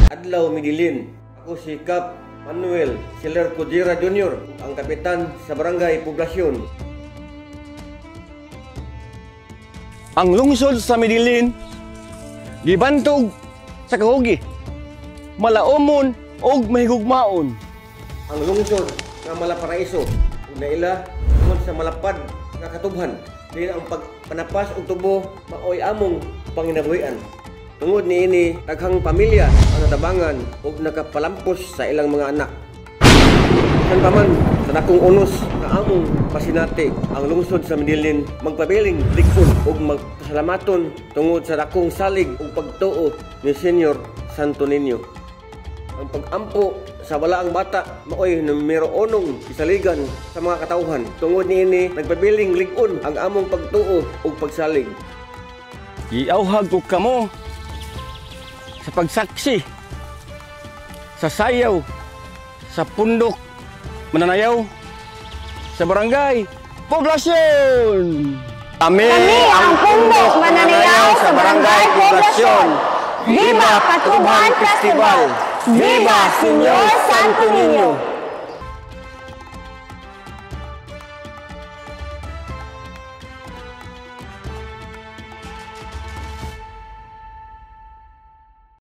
Adlaw Midilin. Ako si Cap Manuel Siler Cudira Jr., ang kapitan sa Barangay Poblasyon. Ang lungsod sa Midilin gibantog sa kahugi, malaumon og mahigugmaon. Ang lungsod nga Malaparaiso naila tungod sa malapad nga katubhan, din ang pagpanapas og tubo maoy among panginabuhian. Tungod niini daghang pamilya ang natabangan ug nakapalampos sa ilang mga anak. Kan paman sa dakong unos nga among pasinati ang lungsod sa Midilin magpabiling likod ug magpasalamaton tungod sa dakong salig ug pagtuo ni Senyor Santo Niño. Ang pag-ampo sa walaang bata maoy numero 1 isaligan sa mga katawhan. Tungod niini nagpabiling lig-on ang among pagtuo ug pagsalig. Giauhag ko kamo sa pagsaksi sa sayaw sa pundok mananayaw sa Barangay Poblasyon. Kami ang pundok mananayaw sa Barangay Poblasyon. Viva Patubhan Festival! Viva Senyor Santo Niño!